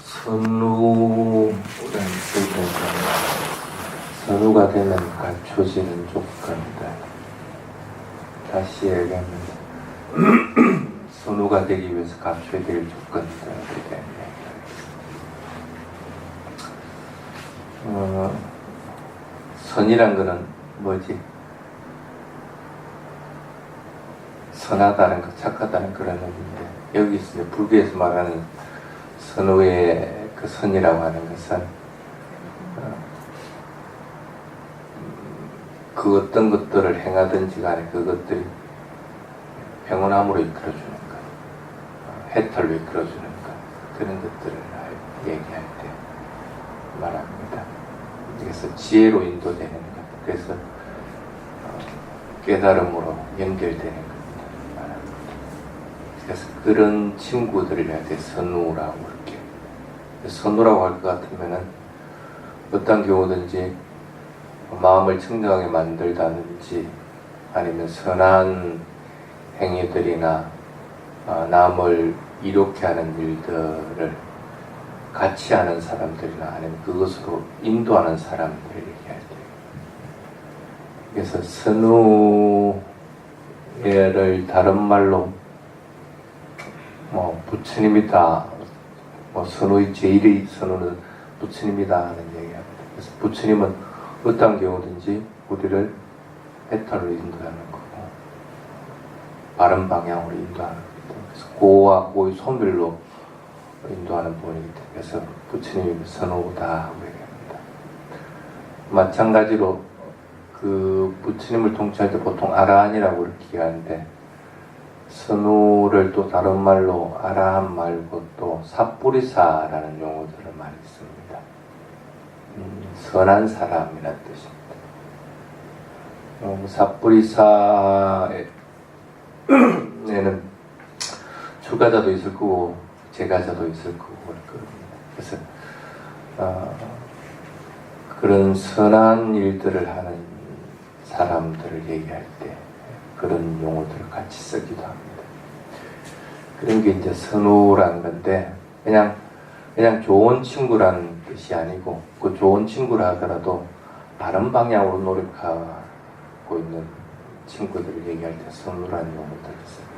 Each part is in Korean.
선우라는 뜻에서 선우가 되면 갖춰지는 조건이다. 다시 얘기하면 선우가 되기 위해서 갖춰야 될 조건이다. 이렇게 이야기하겠습니다. 선이란 거는 뭐지? 선하다는 것, 착하다는 그런 의미인데, 여기서 불교에서 말하는 선우의 그 선이라고 하는 것은 그 어떤 것들을 행하든지 간에 그것들이 평온함으로 이끌어주는 것, 해탈로 이끌어주는 것, 그런 것들을 얘기할 때 말합니다. 그래서 지혜로 인도되는 것, 그래서 깨달음으로 연결되는 것 말합니다. 그래서 그런 친구들을 해야 돼. 선우라고 이렇게. 선우라고 할 것 같으면은 어떤 경우든지 마음을 청정하게 만들다든지 아니면 선한 행위들이나 남을 이롭게 하는 일들을 같이 하는 사람들이나 아니면 그것으로 인도하는 사람들을 얘기할 때, 그래서 선우를 다른 말로 부처님이다, 선우의 제일의 선우는 부처님이다 하는 얘기합니다. 그래서 부처님은 어떤 경우든지 우리를 해탈로 인도하는 거고 바른 방향으로 인도하는 거고, 그래서 고와 고의 소멸로 인도하는 분이기 때문에 그래서 부처님이 선우다 하고 얘기합니다. 마찬가지로 그 부처님을 통치할 때 보통 아라한이라고 이렇게 얘기하는데, 선우를 또 다른 말로 아라한 말고 또 삿뿌리사라는 용어들을 많이 씁니다. 선한 사람이라는 뜻입니다. 삿뿌리사에는 출가자도 있을 거고 제가자도 있을 거고 그럴 겁니다. 그래서 그런 선한 일들을 하는 사람들을 얘기할 때 그런 용어들을 같이 쓰기도 합니다. 그런 게 이제 선우라는 건데, 그냥 좋은 친구라는 뜻이 아니고, 그 좋은 친구라 하더라도 바른 방향으로 노력하고 있는 친구들을 얘기할 때 선우라는 용어들을 씁니다.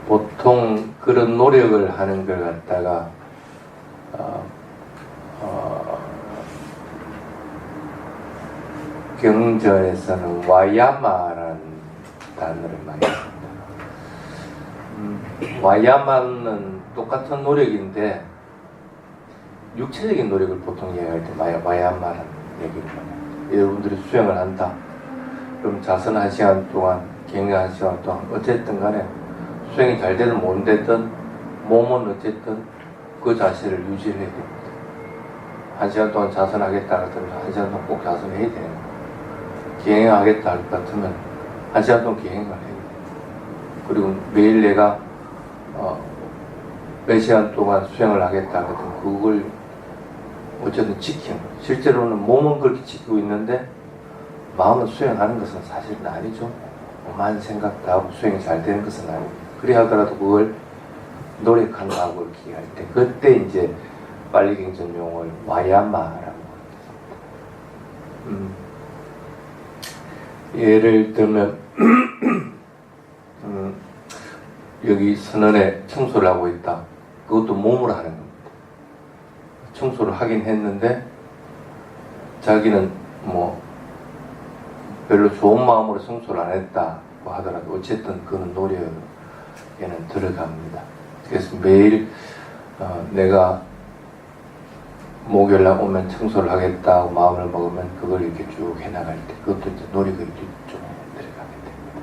보통 그런 노력을 하는 걸 갖다가 경전에서는 와야마라는 단어를 많이 씁니다. 와야마는 똑같은 노력인데 육체적인 노력을 보통 이야기할 때 와야마라는 얘기를 많이 합니다. 여러분들이 수행을 한다. 그럼 자선 1시간 동안, 경영 1시간 동안 어쨌든 간에 수행이 잘 되든 못 되든 몸은 어쨌든 그 자세를 유지를 해야 됩니다. 1시간 동안 자선하겠다 하더라도 1시간 동안 꼭 자선을 해야 되는 거예요. 기행하겠다 할 것 같으면 1시간 동안 기행을 해야 돼요. 그리고 매일 내가 몇 시간 동안 수행을 하겠다 하거든 그걸 어쨌든 지키는 거예요. 실제로는 몸은 그렇게 지키고 있는데 마음은 수행하는 것은 사실은 아니죠. 오만 생각도 하고 수행이 잘 되는 것은 아니고, 그래 하더라도 그걸 노력한다고 이렇게 할 때 그때 이제 빨리경전 용어를 와야마라고 합니다. 예를 들면 여기 선원에 청소를 하고 있다. 그것도 몸으로 하는 겁니다. 청소를 하긴 했는데 자기는 별로 좋은 마음으로 청소를 안 했다고 하더라도 어쨌든 그는 노력에는 들어갑니다. 그래서 매일 내가 목요일날 오면 청소를 하겠다고 마음을 먹으면 그걸 이렇게 쭉 해나갈 때 그것도 이제 노력을 좀 들어가게 됩니다.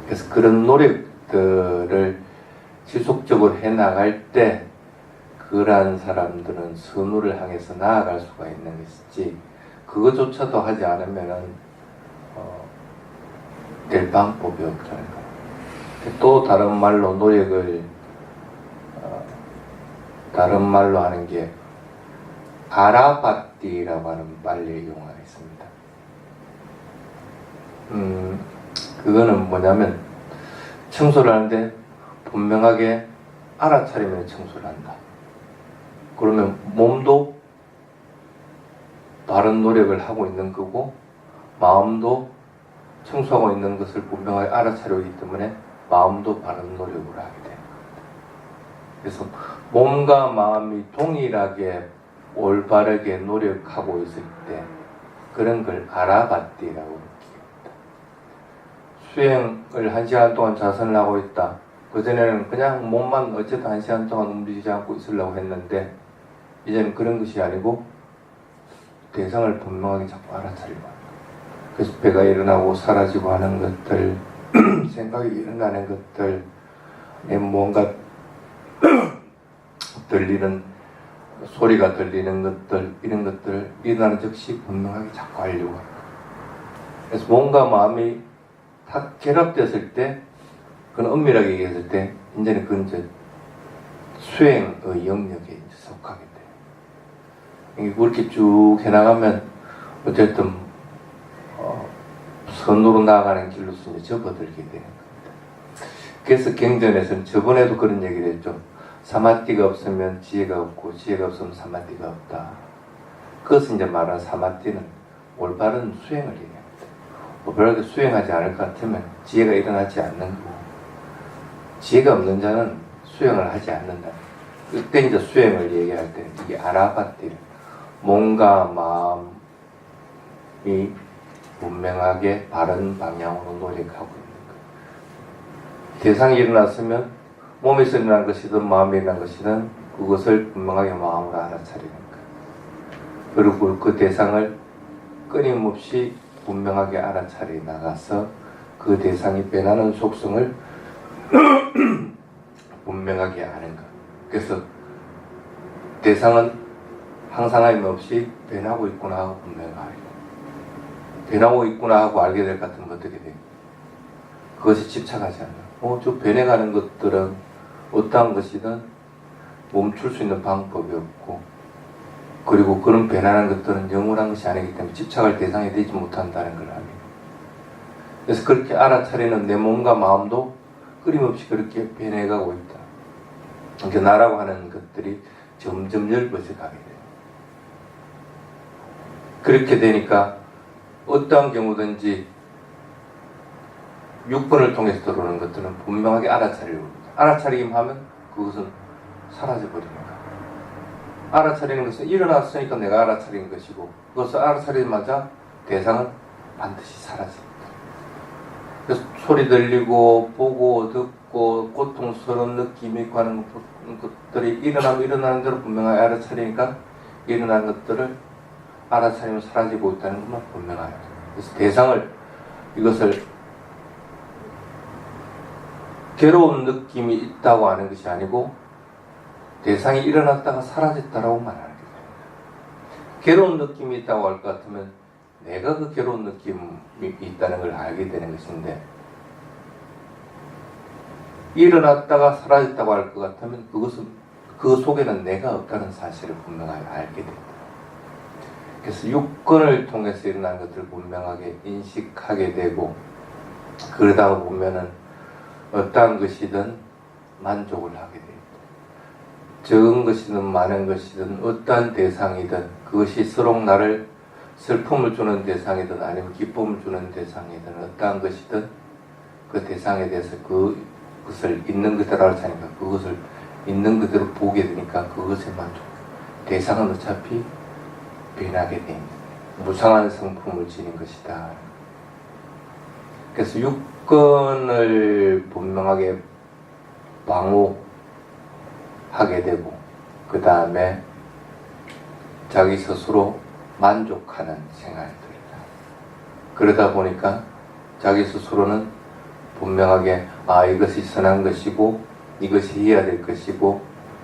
그래서 그런 노력들을 지속적으로 해나갈 때 그러한 사람들은 선우를 향해서 나아갈 수가 있는 것이지, 그것조차도 하지 않으면은 될 방법이 없다는 거예요. 또 다른 말로 노력을 다른 말로 하는 게 아라바띠라고 하는 말리 용어가 있습니다. 그거는 뭐냐면 청소를 하는데 분명하게 알아차리면 청소를 한다. 그러면 몸도 바른 노력을 하고 있는 거고 마음도 청소하고 있는 것을 분명하게 알아차리고 있기 때문에 마음도 바른 노력을 하게 되는 겁니다. 그래서 몸과 마음이 동일하게 올바르게 노력하고 있을 때 그런 걸 아라바띠라고 느낍니다. 수행을 1시간 동안 자선을 하고 있다. 그전에는 그냥 몸만 어쨌든 1시간 동안 움직이지 않고 있으려고 했는데 이제는 그런 것이 아니고 대상을 분명하게 자꾸 알아차리고 한다. 그래서 배가 일어나고 사라지고 하는 것들 생각이 일어나는 것들 뭔가 들리는 소리가 들리는 것들 이런 것들 일어나는 즉시 분명하게 자꾸 하려고 합니다. 그래서 몸과 마음이 다 결합됐을 때 그건 엄밀하게 얘기했을 때 이제는 그건 이제 수행의 영역에 이제 속하게 돼요. 그렇게 쭉 해나가면 어쨌든 선으로 나아가는 길로서 이제 접어들게 되는 겁니다. 그래서 경전에서는 저번에도 그런 얘기를 했죠. 사마띠가 없으면 지혜가 없고 지혜가 없으면 사마띠가 없다. 그것은 이제 말하는 사마띠는 올바른 수행을 얘기합니다. 올바르게 수행하지 않을 것 같으면 지혜가 일어나지 않는 거고 지혜가 없는 자는 수행을 하지 않는다. 그때 이제 수행을 얘기할 때 이게 아나바띠 몸과 마음이 분명하게 바른 방향으로 노력하고 있는 거예요. 대상이 일어났으면 몸에서 일어난 것이든 마음에 일어난 것이든 그것을 분명하게 마음으로 알아차리는 거예요. 그리고 그 대상을 끊임없이 분명하게 알아차려 나가서 그 대상이 변하는 속성을 분명하게 아는 것. 그래서 대상은 항상 하임없이 변하고 있구나 하고 분명하게 알고 변하고 있구나 하고 알게 될 것 같으면 어떻게 돼요? 그것이 집착하지 않아요. 저 변해가는 것들은 어떠한 것이든 멈출 수 있는 방법이 없고 그리고 그런 변하는 것들은 영원한 것이 아니기 때문에 집착할 대상이 되지 못한다는 걸 압니다. 그래서 그렇게 알아차리는 내 몸과 마음도 끊임없이 그렇게 변해가고 있다. 그러니까 나라고 하는 것들이 점점 넓어져 가게 돼요. 그렇게 되니까 어떠한 경우든지 6번을 통해서 들어오는 것들은 분명하게 알아차리려고 합니다. 알아차리기만 하면 그것은 사라져버립니다. 알아차리는 것은 일어났으니까 내가 알아차리는 것이고 그것을 알아차리자마자 대상은 반드시 사라집니다. 그래서 소리 들리고 보고 듣고 고통스러운 느낌이 있고 하는 것들이 일어나면 일어나는 대로 분명하게 알아차리니까 일어나는 것들을 알아차리면 사라지고 있다는 것만 분명하죠. 그래서 대상을 이것을 괴로운 느낌이 있다고 하는 것이 아니고 대상이 일어났다가 사라졌다라고 말하는 겁니다. 괴로운 느낌이 있다고 할 것 같으면 내가 그 괴로운 느낌이 있다는 걸 알게 되는 것인데 일어났다가 사라졌다고 할 것 같으면 그것은 그 속에는 내가 없다는 사실을 분명하게 알게 됩니다. 그래서 6권을 통해서 일어난 것들을 분명하게 인식하게 되고 그러다 보면은 어떠한 것이든 만족을 하게 됩니다. 적은 것이든 많은 것이든 어떠한 대상이든 그것이 서로 나를 슬픔을 주는 대상이든 아니면 기쁨을 주는 대상이든 어떠한 것이든 그 대상에 대해서 그것을 있는 그대로 알아차니까 그것을 있는 그대로 보게 되니까 그것에 만족. 대상은 어차피 변하게 됩니다. 무상한 성품을 지닌 것이다. 그래서 6권을 분명하게 방어하게 되고 그 다음에 자기 스스로 만족하는 생활들이다. 그러다 보니까 자기 스스로는 분명하게 이것이 선한 것이고 이것이 해야 될 것이고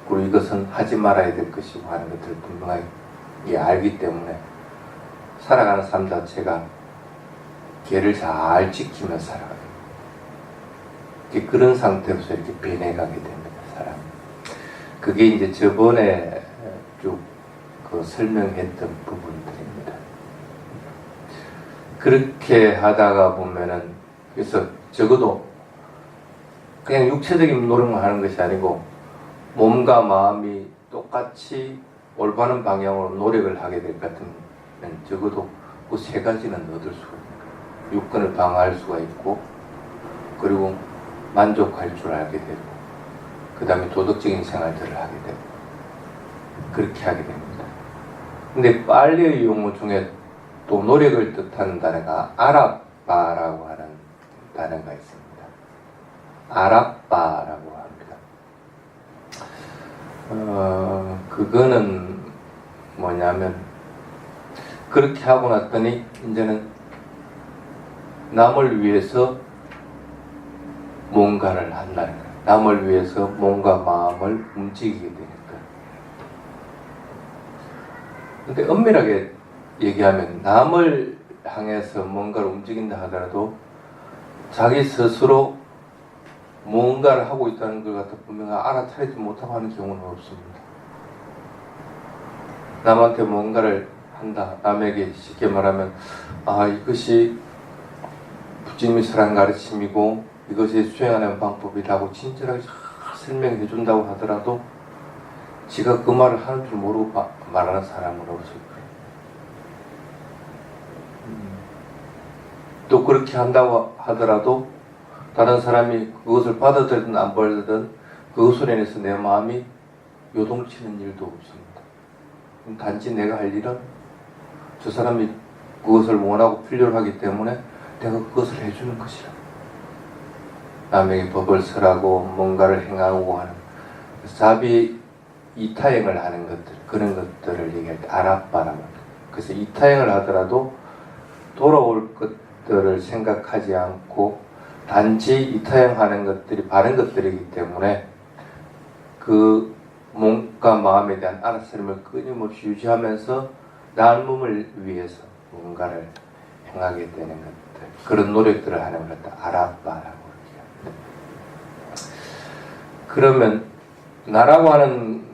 그리고 이것은 하지 말아야 될 것이고 하는 것들을 분명하게 알기 때문에 살아가는 삶 자체가 걔를 잘 지키며 살아가요. 그런 상태로서 이렇게 변해가게 됩니다, 사람. 그게 이제 저번에 쭉 설명했던 부분들입니다. 그렇게 하다가 보면은, 그래서 적어도 그냥 육체적인 노력만 하는 것이 아니고 몸과 마음이 똑같이 올바른 방향으로 노력을 하게 될 것 같으면 적어도 그 세 가지는 얻을 수가 있는 거예요. 육근을 방어할 수가 있고, 그리고 만족할 줄 알게 되고, 그 다음에 도덕적인 생활들을 하게 되고, 그렇게 하게 됩니다. 근데 빨리의 용어 중에 또 노력을 뜻하는 단어가 아랍바라고 하는 단어가 있습니다. 아랍바라고 합니다. 그거는 뭐냐면, 그렇게 하고 났더니 이제는 남을 위해서 뭔가를 한다는 거예요. 남을 위해서 몸과 마음을 움직이게 되는 거예요. 근데 엄밀하게 얘기하면 남을 향해서 뭔가를 움직인다 하더라도 자기 스스로 뭔가를 하고 있다는 걸 갖다 분명히 알아차리지 못하고 하는 경우는 없습니다. 남한테 뭔가를 한다. 남에게 쉽게 말하면 이것이 부처님의 선한 가르침이고 이것이 수행하는 방법이라고 친절하게 설명해 준다고 하더라도 지가 그 말을 하는 줄 모르고 말하는 사람은 없을 거예요. 또 그렇게 한다고 하더라도 다른 사람이 그것을 받아들든 안 받아들든 그것으로 인해서 내 마음이 요동치는 일도 없습니다. 단지 내가 할 일은 저 사람이 그것을 원하고 필요로 하기 때문에 내가 그것을 해주는 것이라. 남에게 법을 설하고 뭔가를 행하고 하는 자비 이타행을 하는 것들, 그런 것들을 얘기할 때 아랍바라고 합니다. 그래서 이타행을 하더라도 돌아올 것들을 생각하지 않고 단지 이타행하는 것들이 바른 것들이기 때문에 그 몸과 마음에 대한 알아차림을 끊임없이 유지하면서 남을 위해서 뭔가를 행하게 되는 것들, 그런 노력들을 하는 것을 아랍바라고 합니다. 그러면 나라고 하는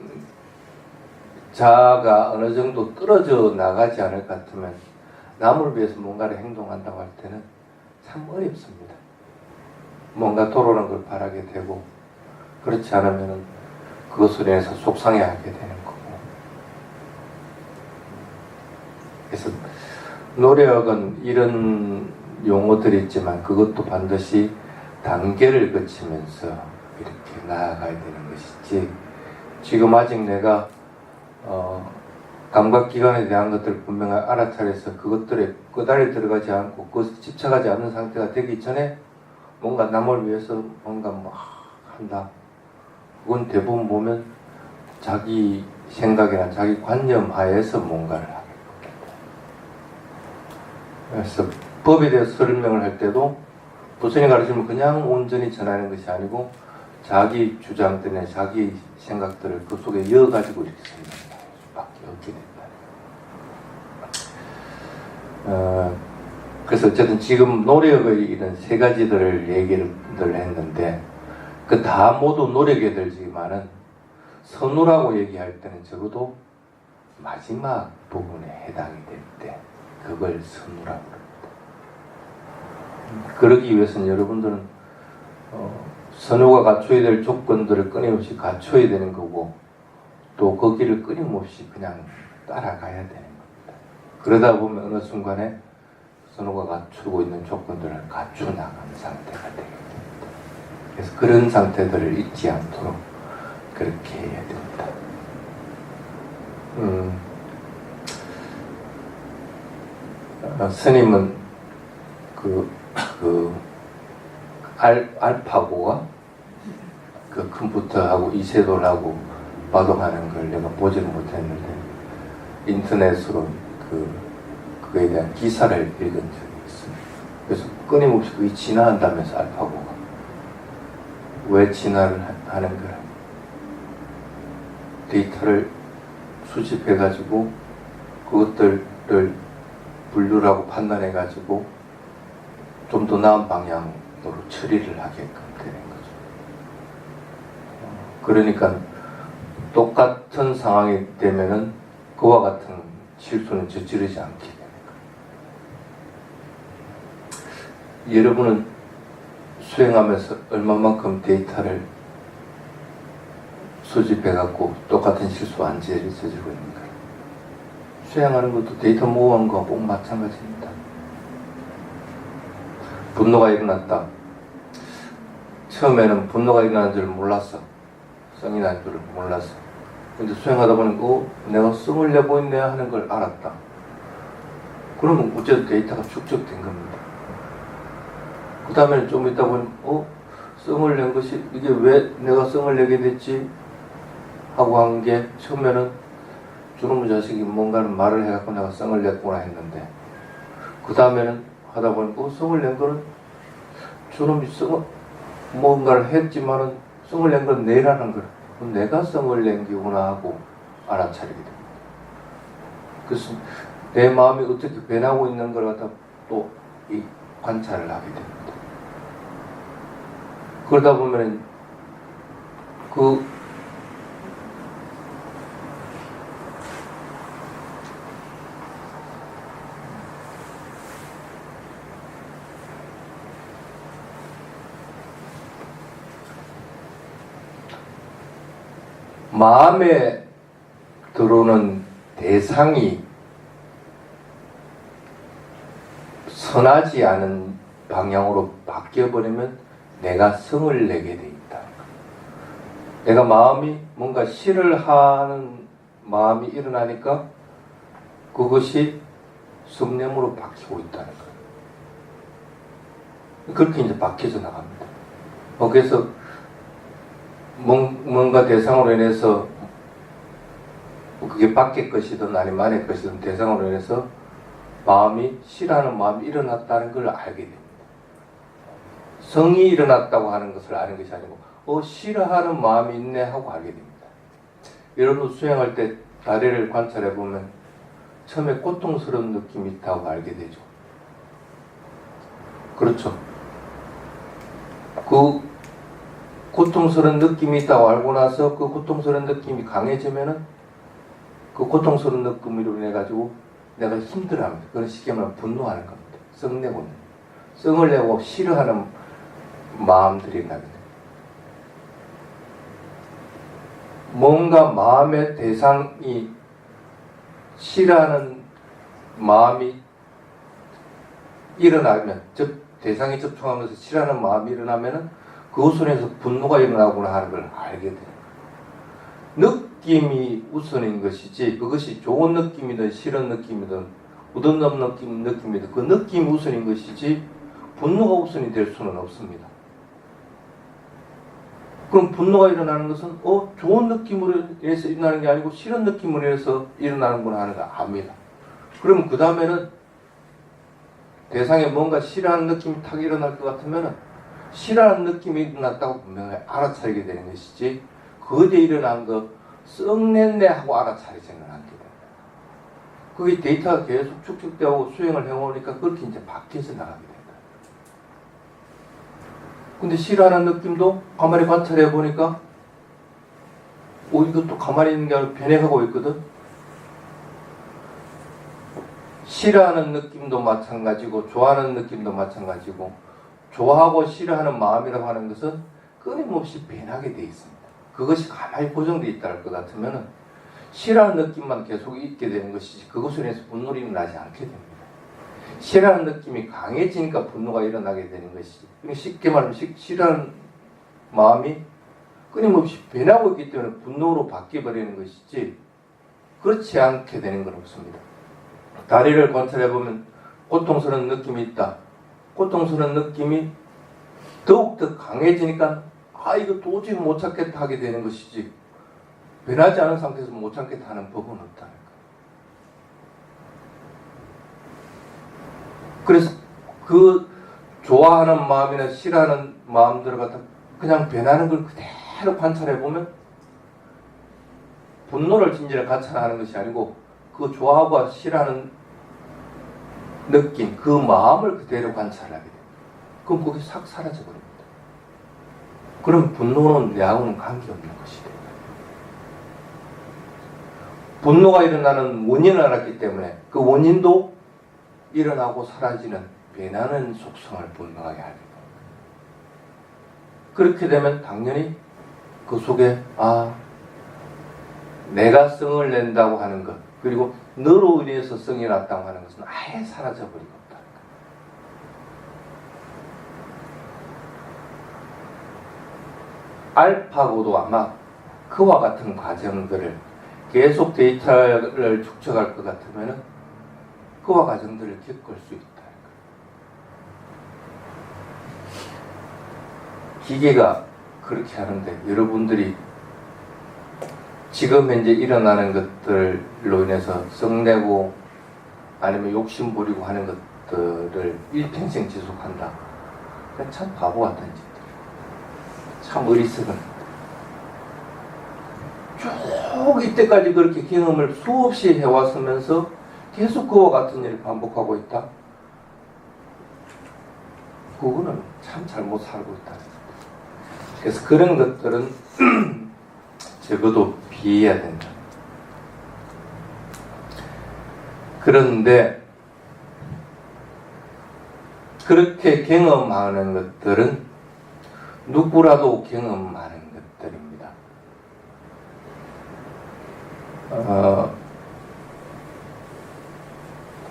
자아가 어느 정도 떨어져 나가지 않을 것 같으면 남을 위해서 뭔가를 행동한다고 할 때는 참 어렵습니다. 뭔가 돌아오는 걸 바라게 되고, 그렇지 않으면 그것으로 인해서 속상해하게 되는 거고. 그래서 노력은 이런 용어들이 있지만 그것도 반드시 단계를 거치면서 이렇게 나아가야 되는 것이지, 지금 아직 내가 감각기관에 대한 것들을 분명히 알아차려서 그것들에 끄달려 들어가지 않고 그것에 집착하지 않는 상태가 되기 전에 뭔가 남을 위해서 뭔가 막 한다. 그건 대부분 보면 자기 생각이나 자기 관념 하에서 뭔가를 하게 됩니다. 그래서 법에 대해서 설명을 할 때도 부처님 가르침을 그냥 온전히 전하는 것이 아니고 자기 주장 때문에 자기 생각들을 그 속에 이어가지고 이렇게 설명할 수밖에 없게 된다. 그래서 어쨌든 지금 노력의 이런 세 가지들을 얘기를 했는데 그 다 모두 노력에 들지만은 선우라고 얘기할 때는 적어도 마지막 부분에 해당이 될 때 그걸 선우라고 합니다. 그러기 위해서는 여러분들은 선우가 갖춰야 될 조건들을 끊임없이 갖춰야 되는 거고 또 그 길을 끊임없이 그냥 따라가야 되는 겁니다. 그러다 보면 어느 순간에 선우가 갖추고 있는 조건들을 갖춰 나가는 상태가 되게 됩니다. 그래서 그런 상태들을 잊지 않도록 그렇게 해야 됩니다. 스님은 알파고가 그 컴퓨터하고 이세돌하고 바동하는 걸 내가 보지는 못했는데 인터넷으로 그거에 대한 기사를 읽은 적이 있습니다. 그래서 끊임없이 그게 진화한다면서 알파고가 왜 진화를 하는 거야? 데이터를 수집해가지고 그것들을 분류하고 판단해가지고 좀 더 나은 방향으로 처리를 하게끔 되는 거죠. 그러니까 똑같은 상황이 되면은 그와 같은 실수는 저지르지 않게 되는 거예요. 여러분은 수행하면서 얼마만큼 데이터를 수집해갖고 똑같은 실수 안 저지르고 있는가. 수행하는 것도 데이터 모으는 거와 꼭 마찬가지입니다. 분노가 일어났다. 처음에는 분노가 일어난 줄 몰랐어. 성이 난 줄 몰랐어. 근데 수행하다 보니까 내가 성을 내고 있네 하는 걸 알았다. 그러면 어쨌든 데이터가 축적된 겁니다. 그 다음에는 좀 있다 보니 성을 낸 것이 이게 왜 내가 성을 내게 됐지? 하고 한 게 처음에는 저놈의 자식이 뭔가를 말을 해갖고 내가 성을 냈구나 했는데 그 다음에는 하다 보니까 성을 낸 거는 저놈이 뭔가를 했지만은 성을 낸 건 내라는 걸 내가 성을 낸 게구나 하고 알아차리게 됩니다. 그래서 내 마음이 어떻게 변하고 있는 걸 갖다 또 이 관찰을 하게 됩니다. 그러다 보면 마음에 들어오는 대상이 선하지 않은 방향으로 바뀌어버리면 내가 성을 내게 돼 있다. 내가 마음이 뭔가 싫어하는 마음이 일어나니까 그것이 성냄으로 바뀌고 있다는 거예요. 그렇게 이제 바뀌어져 나갑니다. 그래서 뭔가 대상으로 인해서 그게 밖의 것이든 아니면 안의 것이든 대상으로 인해서 마음이 싫어하는 마음이 일어났다는 걸 알게 됩니다. 성이 일어났다고 하는 것을 아는 것이 아니고 싫어하는 마음이 있네 하고 알게 됩니다. 여러분 수행할 때 다리를 관찰해 보면 처음에 고통스러운 느낌이 있다고 알게 되죠. 그렇죠. 그 고통스러운 느낌이 있다고 알고 나서 그 고통스러운 느낌이 강해지면은 그 고통스러운 느낌으로 인해 가지고 내가 힘들어합니다. 그런 쉽게 말하면 분노하는 겁니다. 성내고 성을 내고 싫어하는 마음들이 나게 됩니다. 뭔가 마음의 대상이 싫어하는 마음이 일어나면, 즉 대상이 접촉하면서 싫어하는 마음이 일어나면은 그것으로 인해서 분노가 일어나구나 하는 걸 알게 돼요. 느낌이 우선인 것이지 그것이 좋은 느낌이든 싫은 느낌이든 부담스러운 느낌이든 그 느낌이 우선인 것이지 분노가 우선이 될 수는 없습니다. 그럼 분노가 일어나는 것은 좋은 느낌으로 인해서 일어나는 게 아니고 싫은 느낌으로 인해서 일어나는구나 하는 걸 압니다. 그러면 그 다음에는 대상에 뭔가 싫어하는 느낌이 탁 일어날 것 같으면은 싫어하는 느낌이 일어났다고 분명히 알아차리게 되는 것이지 그때 일어난 거 썩냈네 하고 알아차리지는 않게 됩니다. 그게 데이터가 계속 축적되고 수행을 해오니까 그렇게 이제 바뀌어서 나가게 됩니다. 근데 싫어하는 느낌도 가만히 관찰해 보니까 이것도 가만히 있는 게 아니라 변해가고 있거든. 싫어하는 느낌도 마찬가지고 좋아하는 느낌도 마찬가지고 좋아하고 싫어하는 마음이라고 하는 것은 끊임없이 변하게 돼 있습니다. 그것이 가만히 고정되어 있다는 것 같으면 싫어하는 느낌만 계속 있게 되는 것이지 그것으로 인해서 분노가 일어나지 않게 됩니다. 싫어하는 느낌이 강해지니까 분노가 일어나게 되는 것이지 쉽게 말하면 싫어하는 마음이 끊임없이 변하고 있기 때문에 분노로 바뀌어버리는 것이지 그렇지 않게 되는 건 없습니다. 다리를 관찰해보면 고통스러운 느낌이 있다. 고통스러운 느낌이 더욱더 강해지니까 이거 도저히 못 참겠다 하게 되는 것이지 변하지 않은 상태에서 못 참겠다 하는 법은 없다는 거예요. 그래서 그 좋아하는 마음이나 싫어하는 마음들을 갖다 그냥 변하는 걸 그대로 관찰해보면 분노를 진지하게 관찰하는 것이 아니고 그 좋아하고 싫어하는 느낌, 그 마음을 그대로 관찰하게 됩니다. 그럼 거기 싹 사라져버립니다. 그럼 분노는 내하고는 관계없는 것이 됩니다. 분노가 일어나는 원인을 알았기 때문에 그 원인도 일어나고 사라지는 변하는 속성을 분명하게 알게 됩니다. 그렇게 되면 당연히 그 속에 내가 성을 낸다고 하는 것, 그리고 너로 인해서 성이 났다고 하는 것은 아예 사라져버리고 있다. 알파고도 아마 그와 같은 과정들을 계속 데이터를 축적할 것 같으면 그와 과정들을 겪을 수 있다. 기계가 그렇게 하는데 여러분들이 지금 현재 일어나는 것들로 인해서 성내고 아니면 욕심 부리고 하는 것들을 일평생 지속한다. 참 바보 같은 짓들. 참 어리석은. 쭉 이때까지 그렇게 경험을 수없이 해왔으면서 계속 그와 같은 일을 반복하고 있다. 그거는 참 잘못 살고 있다. 그래서 그런 것들은 적어도 피해야 된다. 그런데 그렇게 경험하는 것들은 누구라도 경험하는 것들입니다.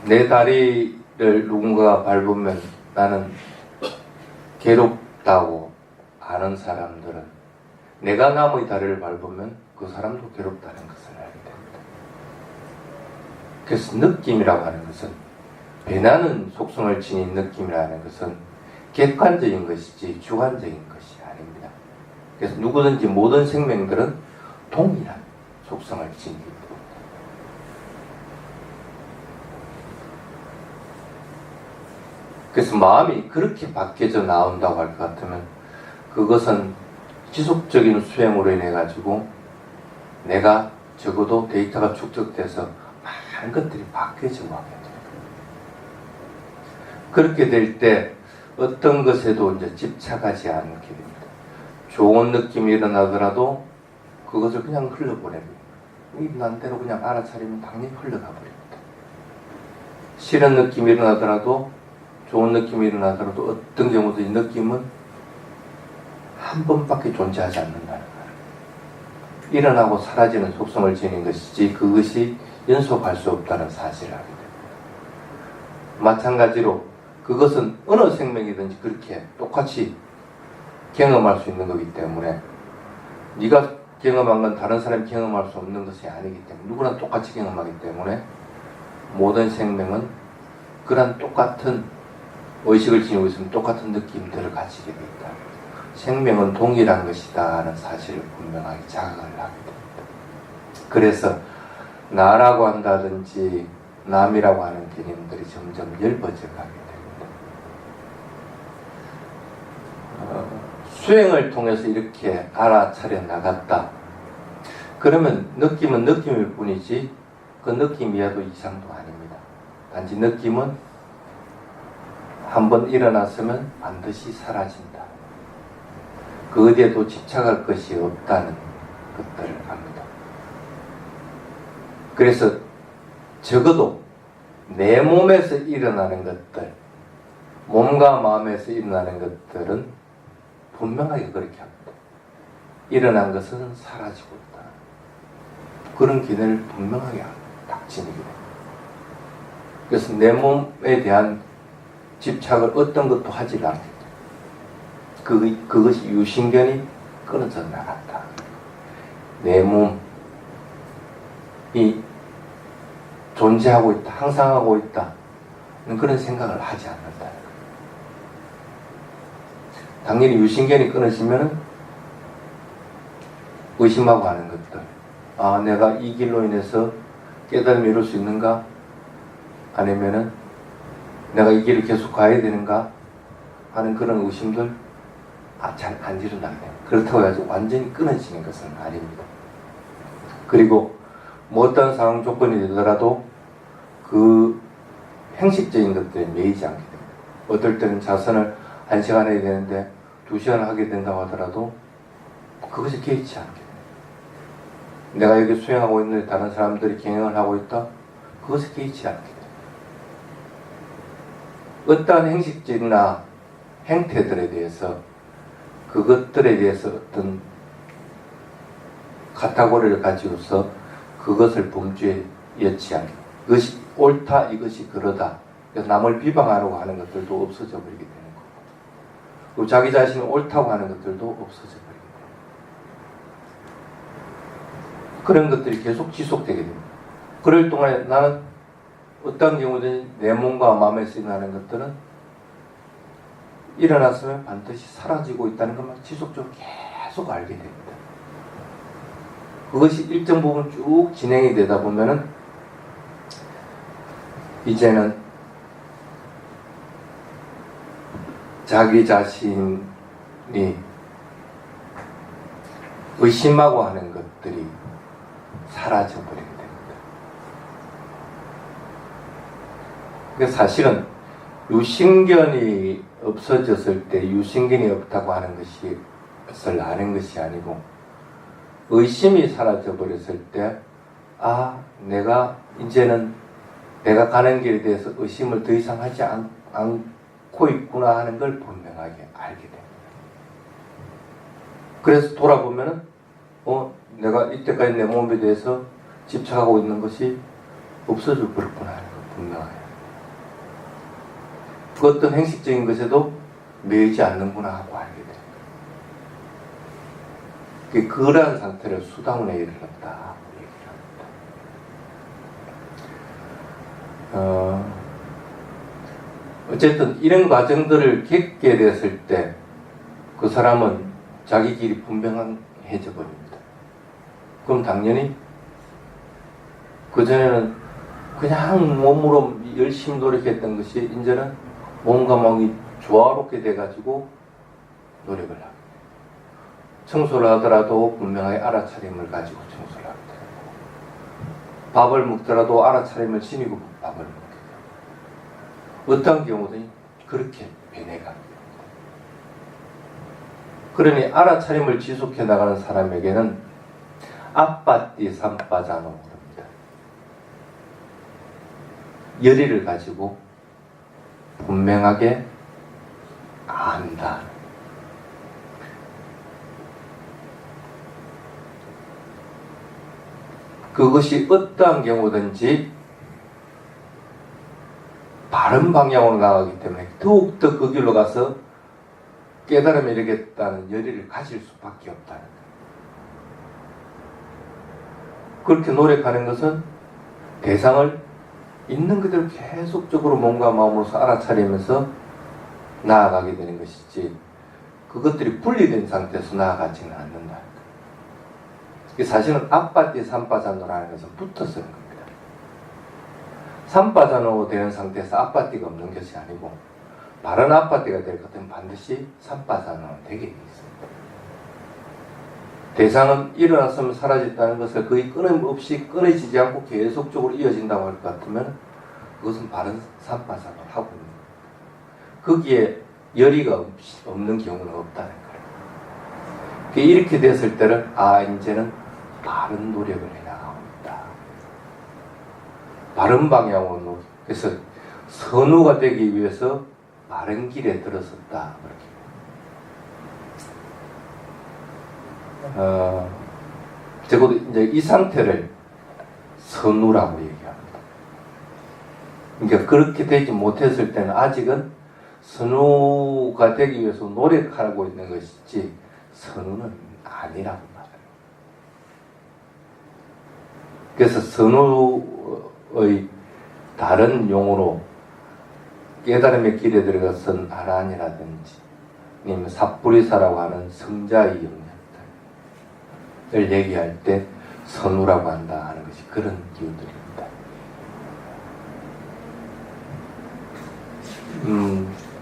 내 다리를 누군가가 밟으면 나는 괴롭다고 아는 사람들은 내가 남의 다리를 밟으면 그 사람도 괴롭다는 것을 알게 됩니다. 그래서 느낌이라고 하는 것은, 변하는 속성을 지닌 느낌이라는 것은 객관적인 것이지 주관적인 것이 아닙니다. 그래서 누구든지 모든 생명들은 동일한 속성을 지니기 때문에. 그래서 마음이 그렇게 바뀌어져 나온다고 할 것 같으면 그것은 지속적인 수행으로 인해 가지고 내가 적어도 데이터가 축적돼서 많은 것들이 바뀌어져 가게 됩니다. 그렇게 될 때 어떤 것에도 이제 집착하지 않게 됩니다. 좋은 느낌이 일어나더라도 그것을 그냥 흘려보냅니다. 일어난 대로 그냥 알아차리면 당연히 흘러가 버립니다. 싫은 느낌이 일어나더라도, 좋은 느낌이 일어나더라도 어떤 경우도 이 느낌은 한 번밖에 존재하지 않는다는 거예요. 일어나고 사라지는 속성을 지닌 것이지 그것이 연속할 수 없다는 사실을 알게 됩니다. 마찬가지로 그것은 어느 생명이든지 그렇게 똑같이 경험할 수 있는 거기 때문에, 네가 경험한 건 다른 사람이 경험할 수 없는 것이 아니기 때문에, 누구나 똑같이 경험하기 때문에 모든 생명은 그런 똑같은 의식을 지니고 있으면 똑같은 느낌들을 가지게 된다. 생명은 동일한 것이다 하는 사실을 분명하게 자각을 하게 됩니다. 그래서 나라고 한다든지 남이라고 하는 개념들이 점점 엷어져 가게 됩니다. 수행을 통해서 이렇게 알아차려 나갔다. 그러면 느낌은 느낌일 뿐이지 그 느낌이야도 이상도 아닙니다. 단지 느낌은 한번 일어났으면 반드시 사라진다. 그 어디에도 집착할 것이 없다는 것들을 압니다. 그래서 적어도 내 몸에서 일어나는 것들, 몸과 마음에서 일어나는 것들은 분명하게 그렇게 합니다. 일어난 것은 사라지고 있다. 그런 기능을 분명하게 닥치게 됩니다. 그래서 내 몸에 대한 집착을 어떤 것도 하지 않게 됩니다. 그것이 유신견이 끊어져 나갔다. 내 몸이 존재하고 있다, 항상 하고 있다, 그런 생각을 하지 않는다. 당연히 유신견이 끊어지면 의심하고 하는 것들, 내가 이 길로 인해서 깨달음을 이룰 수 있는가? 아니면은 내가 이 길을 계속 가야 되는가? 하는 그런 의심들 잘 안 일어나게 됩니다. 그렇다고 해서 완전히 끊어지는 것은 아닙니다. 그리고 뭐 어떤 상황 조건이 되더라도 그 형식적인 것들에 매이지 않게 됩니다. 어떨 때는 자선을 1시간 해야 되는데 2시간 하게 된다고 하더라도 그것이 개의치 않게 됩니다. 내가 여기 수행하고 있는데 다른 사람들이 경영을 하고 있다? 그것이 개의치 않게 됩니다. 어떠한 형식적이나 행태들에 대해서 그것들에 대해서 어떤 카테고리를 가지고서 그것을 범죄에 여치하는, 이것이 옳다, 이것이 그러다, 남을 비방하려고 하는 것들도 없어져 버리게 되는 거고, 그리고 자기 자신이 옳다고 하는 것들도 없어져 버리게 됩니다. 그런 것들이 계속 지속되게 됩니다. 그럴 동안에 나는 어떤 경우든 내 몸과 마음에 쓰이는 것들은 일어났으면 반드시 사라지고 있다는 것만 지속적으로 계속 알게 됩니다. 그것이 일정 부분 쭉 진행이 되다 보면은 이제는 자기 자신이 의심하고 하는 것들이 사라져버리게 됩니다. 그러니까 사실은 유신견이 없어졌을 때 유신견이 없다고 하는 것을 아는 것이 아니고, 의심이 사라져버렸을 때, 내가 이제는 내가 가는 길에 대해서 의심을 더 이상 하지 않고 있구나 하는 걸 분명하게 알게 됩니다. 그래서 돌아보면은 내가 이때까지 내 몸에 대해서 집착하고 있는 것이 없어져 버렸구나 하는 걸 분명하게, 그 어떤 행식적인 것에도 매이지 않는구나 하고 알게 됩니다. 그러한 상태를 수다문에 이르렀다 하고 얘기를 합니다. 어쨌든 이런 과정들을 겪게 됐을 때 그 사람은 자기 길이 분명해져 버립니다. 그럼 당연히 그전에는 그냥 몸으로 열심히 노력했던 것이 이제는 몸과 마음이 조화롭게 돼가지고 노력을 하고, 청소를 하더라도 분명하게 알아차림을 가지고 청소를 하게 되고, 밥을 먹더라도 알아차림을 지니고 밥을 먹게 되고, 어떤 경우든 그렇게 변해갑니다. 그러니 알아차림을 지속해 나가는 사람에게는 아빠띠 삼빠자노 합니다. 열의를 가지고 분명하게 안다. 그것이 어떠한 경우든지 바른 방향으로 나가기 때문에 더욱더 그 길로 가서 깨달음에 이르겠다는 열의를 가질 수밖에 없다는 거예요. 그렇게 노력하는 것은 대상을 있는 그대로 계속적으로 몸과 마음으로서 알아차리면서 나아가게 되는 것이지, 그것들이 분리된 상태에서 나아가지는 않는다. 사실은 아빠띠 삼빠자노라는 것은 붙어서 그런 겁니다. 삼빠자노 되는 상태에서 아빠띠가 없는 것이 아니고, 바른 아빠띠가 될 것 같으면 반드시 삼빠자노는 되게 있습니다. 대상은 일어났으면 사라졌다는 것을 거의 끊임없이 끊어지지 않고 계속적으로 이어진다고 할 것 같으면 그것은 바른 삼빠자노를 하고 있는 겁니다. 거기에 열의가 없는 경우는 없다는 거예요. 이렇게 됐을 때는 이제는 바른 노력을 해나가고 있다. 바른 방향으로, 그래서 선우가 되기 위해서 바른 길에 들어섰다. 적어도 이제 이 상태를 선우라고 얘기합니다. 그러니까 그렇게 되지 못했을 때는 아직은 선우가 되기 위해서 노력하고 있는 것이지 선우는 아니라고 말해요. 그래서 선우의 다른 용어로 깨달음의 길에 들어가선 아란이라든지 아니면 삿부리사라고 하는 성자의 영역들을 얘기할 때 선우라고 한다 하는 것이 그런 이유들입니다.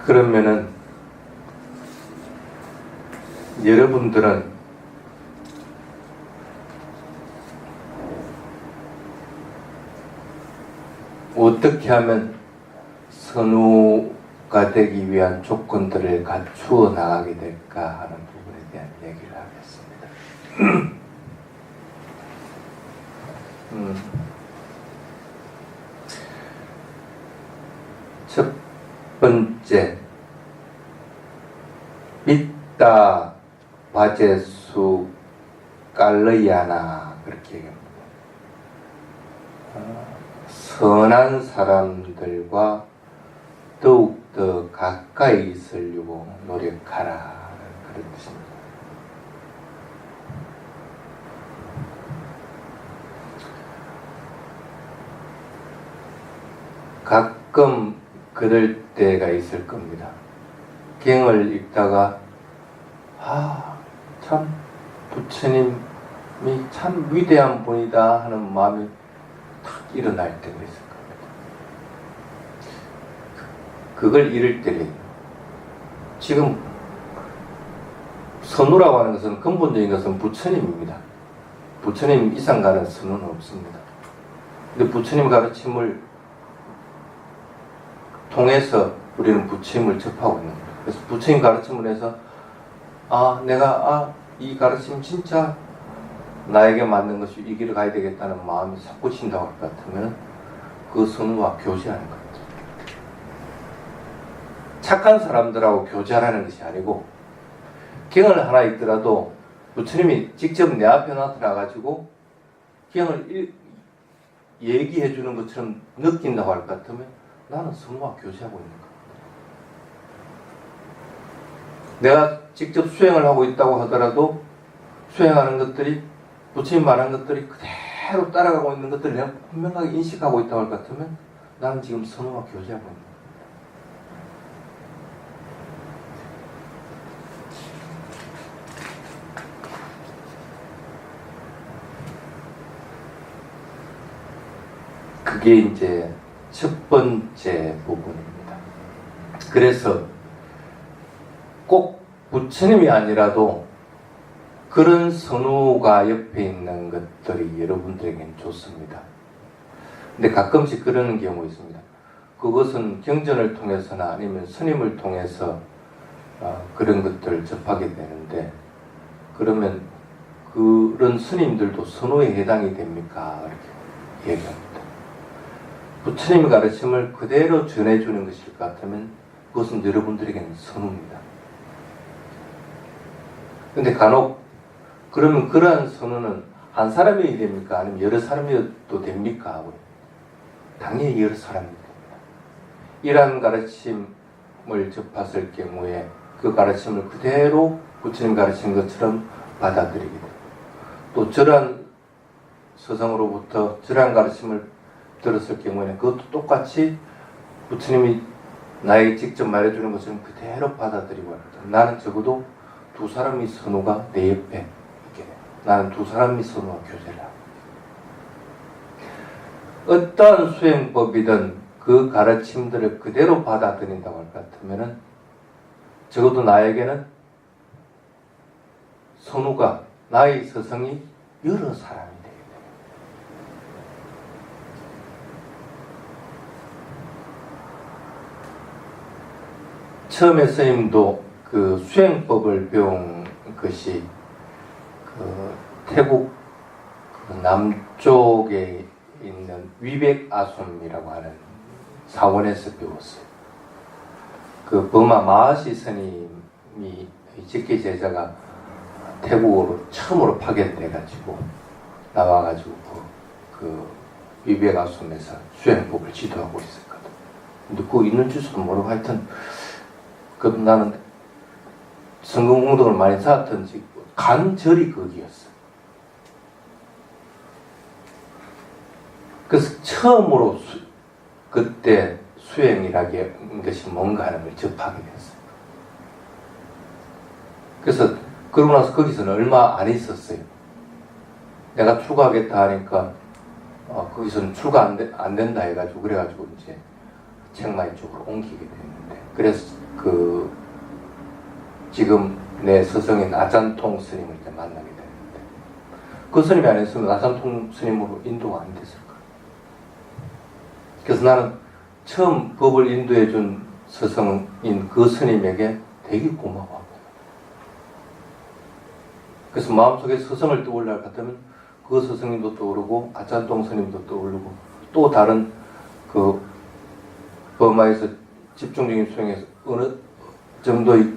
그러면은 여러분들은 어떻게 하면 선우가 되기 위한 조건들을 갖추어 나가게 될까 하는 부분에 대한 얘기를 하겠습니다. 첫 번째, 믿다 바제수 깔르야나 그렇게 얘기합니다. 선한 사람들과 더욱더 가까이 있으려고 노력하라 그런 뜻입니다. 가끔 그럴 때가 있을 겁니다. 경을 읽다가 참 부처님이 참 위대한 분이다 하는 마음이 탁 일어날 때가 있을 겁니다. 그걸 잃을 때는 지금 선우라고 하는 것은 근본적인 것은 부처님입니다. 부처님 이상 가는 선우는 없습니다. 근데 부처님 가르침을 통해서 우리는 부처님을 접하고 있는 거예요. 그래서 부처님 가르침을 해서 내가 이 가르침 진짜 나에게 맞는 것이 이 길을 가야 되겠다는 마음이 싹 꽂힌다고 할 것 같으면 그 선우와 교제하는 것 같아요. 착한 사람들하고 교제하라는 것이 아니고 경을 하나 읽더라도 부처님이 직접 내 앞에 나타나가지고 경을 얘기해 주는 것처럼 느낀다고 할 것 같으면 나는 선우와 교제하고 있는 것 같아요. 내가 직접 수행을 하고 있다고 하더라도 수행하는 것들이 부처님 말한 것들이 그대로 따라가고 있는 것들을 내가 분명하게 인식하고 있다고 할 것 같으면 나는 지금 선우와 교제하고 있는 거예요. 그게 이제 첫 번째 부분입니다. 그래서 꼭 부처님이 아니라도 그런 선우가 옆에 있는 것들이 여러분들에겐 좋습니다. 근데 가끔씩 그러는 경우 있습니다. 그것은 경전을 통해서나 아니면 스님을 통해서 그런 것들을 접하게 되는데 그러면 그런 스님들도 선우에 해당이 됩니까? 이렇게 얘기합니다. 부처님의 가르침을 그대로 전해주는 것일 것 같으면 그것은 여러분들에게는 선우입니다. 근데 간혹 그러면 그러한 선우는 한 사람이 됩니까? 아니면 여러 사람이어도 됩니까? 하고 당연히 여러 사람이 됩니다. 이러한 가르침을 접했을 경우에 그 가르침을 그대로 부처님 가르친 것처럼 받아들이게 됩니다. 또 저러한 서성으로부터 저러한 가르침을 들었을 경우에는 그것도 똑같이 부처님이 나에게 직접 말해주는 것처럼 그대로 받아들이고 합니다. 나는 적어도 두 사람의 선우가 내 옆에 있게 돼요. 나는 두 사람의 선우와 교제를 하고 어떠한 수행법이든 그 가르침들을 그대로 받아들인다고 할 것 같으면 적어도 나에게는 선우가 나의 서성이 여러 사람이 되게 돼요. 처음에 스님도 그 수행법을 배운 것이 그 태국 그 남쪽에 있는 위백아솜이라고 하는 사원에서 배웠어요. 그 버마 마하시 스님이 직계 제자가 태국으로 처음으로 파견돼가지고 나와가지고 그 위백아솜에서 수행법을 지도하고 있었거든. 근데 그거 있는 줄도 모르고 하여튼 그 나는 성공운동을 많이 쌓았던지 간절히 거기였어. 그래서 처음으로 그때 수행이라는 것이 뭔가 하는 걸 접하게 됐어요. 그래서 그러고 나서 거기서는 얼마 안 있었어요. 내가 출가하겠다 하니까 거기서는 출가 안 된다 해가지고 그래가지고 이제 책마이 쪽으로 옮기게 됐는데 그래서 그 지금 내 스승인 아잔통 스님을 이제 만나게 됐는데 그 스님이 안 했으면 아잔통 스님으로 인도가 안 됐을 거예요. 그래서 나는 처음 법을 인도해 준 스승인 그 스님에게 되게 고마워. 그래서 마음속에 스승을 떠올릴 것 같으면 그 스승님도 떠오르고 아짠동 스님도 떠오르고 또 다른 그 버마에서 집중적인 수행에서 어느 정도의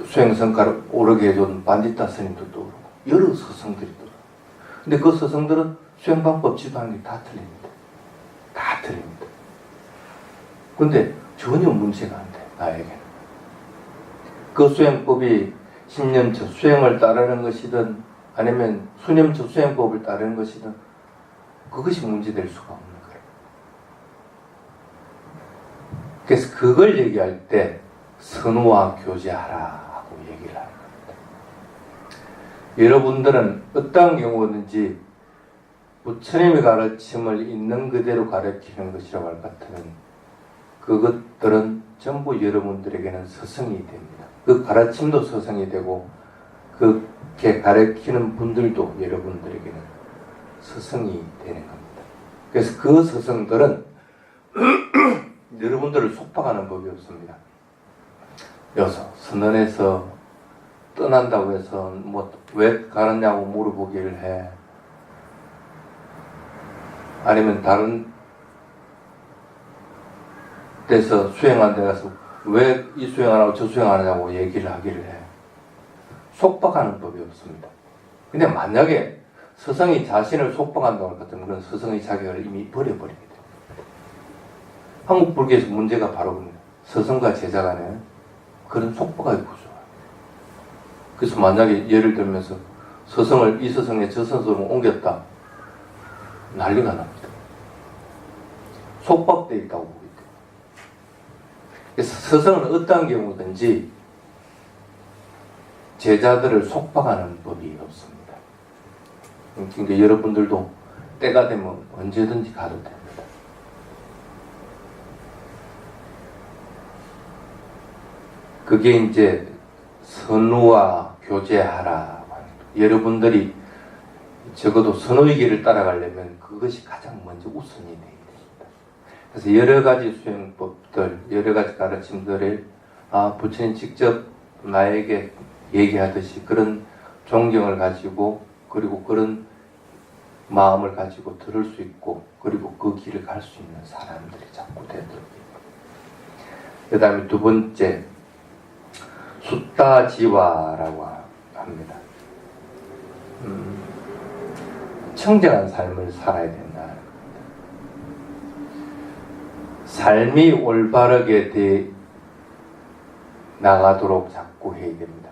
수행 성과를 오르게 해준 반디타 스님도 떠오르고 여러 스승들이 떠오르고, 근데 그 스승들은 수행 방법 지도하는 게 다 틀립니다. 다 틀립니다. 근데 전혀 문제가 안 돼, 나에게는. 그 수행법이 10년처 수행을 따르는 것이든 아니면 수년처 수행법을 따르는 것이든 그것이 문제될 수가 없는 거예요. 그래서 그걸 얘기할 때 선우와 교제하라 하고 얘기를 하는 겁니다. 여러분들은 어떠한 경우든지 부처님의 가르침을 있는 그대로 가르치는 것이라고 할 것 같으면 그것들은 전부 여러분들에게는 스승이 됩니다. 그 가르침도 스승이 되고 그렇게 가르치는 분들도 여러분들에게는 스승이 되는 겁니다. 그래서 그 스승들은 여러분들을 속박하는 법이 없습니다. 여기서 선언해서 떠난다고 해서 뭐 왜 가느냐고 물어보기를 해. 아니면 다른 데서 수행한 데 가서 왜 이 수행 안 하고 저 수행 안 하냐고 얘기를 하기를 해. 속박하는 법이 없습니다. 근데 만약에 스승이 자신을 속박한다고 할 것 같으면 그런 스승의 자격을 이미 버려버리게 됩니다. 한국 불교에서 문제가 바로 그럽니다. 스승과 제자 간에 그런 속박의 구조가. 그래서 만약에 예를 들면서 스승을 이 스승의 저 스승으로 옮겼다. 난리가 납니다. 속박되어 있다고 보기 때문에. 그래서 스승은 어떠한 경우든지 제자들을 속박하는 법이 없습니다. 그러니까 여러분들도 때가 되면 언제든지 가도 됩니다. 그게 이제 선우와 교제하라. 여러분들이 적어도 선우의 길을 따라가려면 그것이 가장 먼저 우선이 되어야 됩니다. 그래서 여러 가지 수행법들, 여러 가지 가르침들을 부처님 직접 나에게 얘기하듯이 그런 존경을 가지고 그리고 그런 마음을 가지고 들을 수 있고 그리고 그 길을 갈 수 있는 사람들이 자꾸 되도록. 그 다음에 두 번째 숫다지와라고 합니다. 청정한 삶을 살아야 된다. 삶이 올바르게 나가도록 자꾸 해야 됩니다.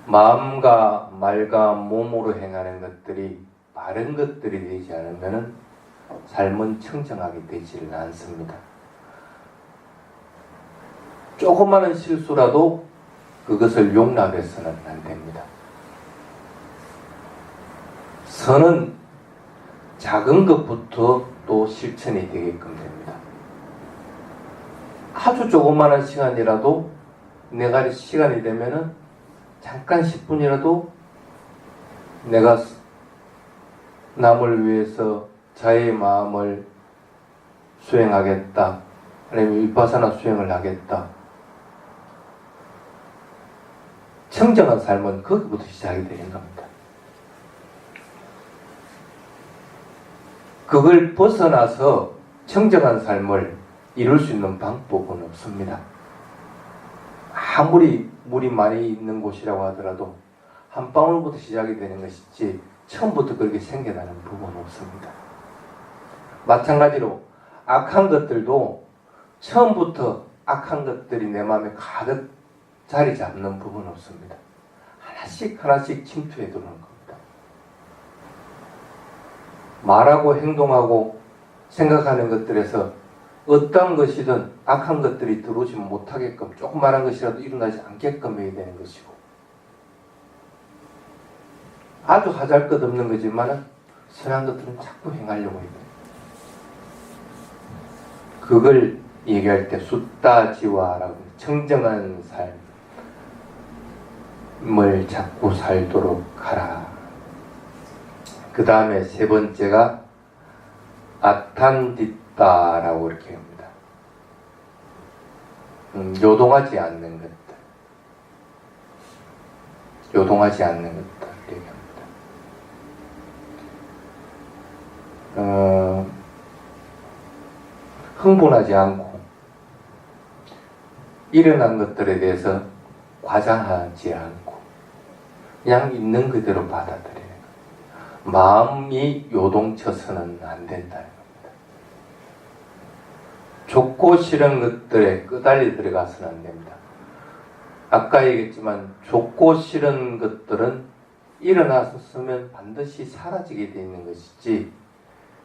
마음과 말과 몸으로 행하는 것들이 바른 것들이 되지 않으면 삶은 청정하게 되지를 않습니다. 조그마한 실수라도 그것을 용납해서는 안 됩니다. 선은 작은 것부터 또 실천이 되게끔 됩니다. 아주 조그마한 시간이라도 내가 시간이 되면은 잠깐 10분이라도 내가 남을 위해서 자의 마음을 수행하겠다. 아니면 위파사나 수행을 하겠다. 청정한 삶은 거기부터 시작이 되는 겁니다. 그걸 벗어나서 청정한 삶을 이룰 수 있는 방법은 없습니다. 아무리 물이 많이 있는 곳이라고 하더라도 한 방울부터 시작이 되는 것이지 처음부터 그렇게 생겨나는 부분은 없습니다. 마찬가지로 악한 것들도 처음부터 악한 것들이 내 마음에 가득 자리 잡는 부분은 없습니다. 하나씩 하나씩 침투해 들어오는 겁니다. 말하고 행동하고 생각하는 것들에서 어떤 것이든 악한 것들이 들어오지 못하게끔 조그마한 것이라도 일어나지 않게끔 해야 되는 것이고 아주 하잘것없는 거지만 선한 것들은 자꾸 행하려고 해요. 그걸 얘기할 때 숫다지와라고 청정한 삶을 자꾸 살도록 하라. 그 다음에 세 번째가 아탄디따라고 이렇게 합니다. 요동하지 않는 것들. 요동하지 않는 것들 얘기합니다. 흥분하지 않고 일어난 것들에 대해서 과장하지 않고 그냥 있는 그대로 받아들이는 거예요. 마음이 요동쳐서는 안 된다는 겁니다. 좋고 싫은 것들에 끄달리 들어가서는 안 됩니다. 아까 얘기했지만 좋고 싫은 것들은 일어났었으면 반드시 사라지게 되어 있는 것이지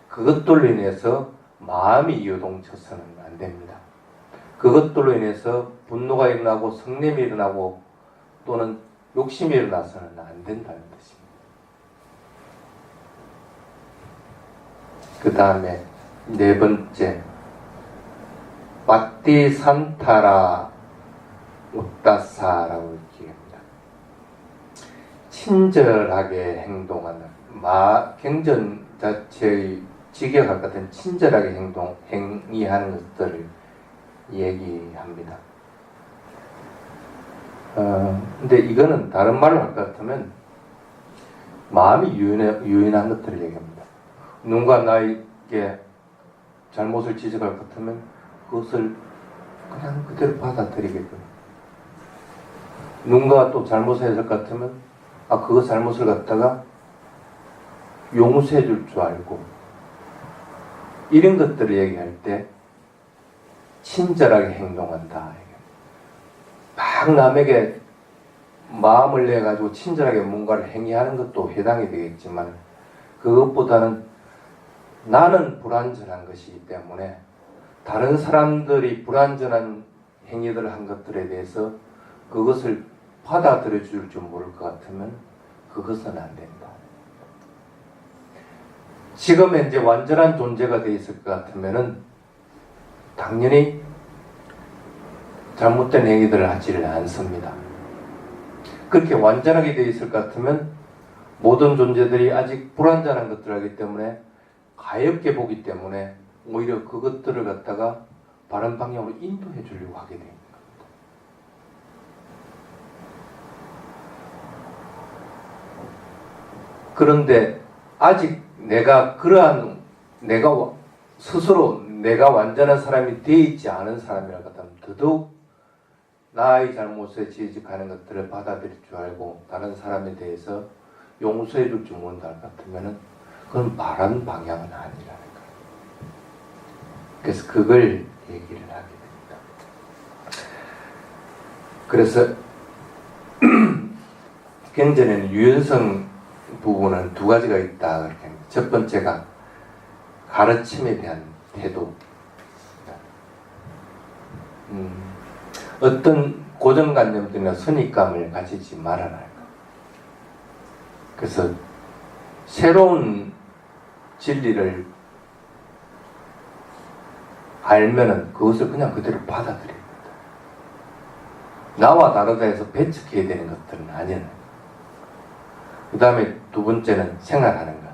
그것들로 인해서 마음이 요동쳐서는 안 됩니다. 그것들로 인해서 분노가 일어나고 성냄이 일어나고 또는 욕심이 일어나서는 안 된다는 뜻입니다. 그 다음에 네 번째, 바티 산타라 우따사라고 얘기합니다. 친절하게 행동하는, 경전 자체의 직역과 같은 친절하게 행위하는 것들을 얘기합니다. 근데 이거는 다른 말로 할 것 같으면 마음이 유인한 것들을 얘기합니다. 누군가 나에게 잘못을 지적할 것 같으면 그것을 그냥 그대로 받아들이게끔. 누군가 또 잘못을 했을 것 같으면 그 잘못을 갖다가 용서해 줄 줄 알고, 이런 것들을 얘기할 때 친절하게 행동한다. 막 남에게 마음을 내가지고 친절하게 뭔가를 행위하는 것도 해당이 되겠지만, 그것보다는 나는 불완전한 것이기 때문에 다른 사람들이 불완전한 행위들을 한 것들에 대해서 그것을 받아들여 줄 줄 모를 것 같으면 그것은 안 된다. 지금 현재 완전한 존재가 되어 있을 것 같으면은 당연히 잘못된 행위들을 하지를 않습니다. 그렇게 완전하게 되어 있을 것 같으면 모든 존재들이 아직 불완전한 것들을 하기 때문에 가엾게 보기 때문에 오히려 그것들을 갖다가 바른 방향으로 인도해 주려고 하게 됩니다. 그런데 아직 내가 스스로 내가 완전한 사람이 되어 있지 않은 사람이라고 하면 더더욱 나의 잘못에 지적하는 것들을 받아들일 줄 알고 다른 사람에 대해서 용서해 줄 줄 모른다 할 것 같으면 그건 바른 방향은 아니라는 거예요. 그래서 그걸 얘기를 하게 됩니다. 그래서 경전에는 유연성 부분은 두 가지가 있다 그렇게 합니다. 첫 번째가 가르침에 대한 태도. 어떤 고정관념들이나 선입감을 가지지 말아라. 그래서 새로운 진리를 알면은 그것을 그냥 그대로 받아들여야 된다. 나와 다르다 해서 배척해야 되는 것들은 아니야. 그 다음에 두 번째는 생활하는 것.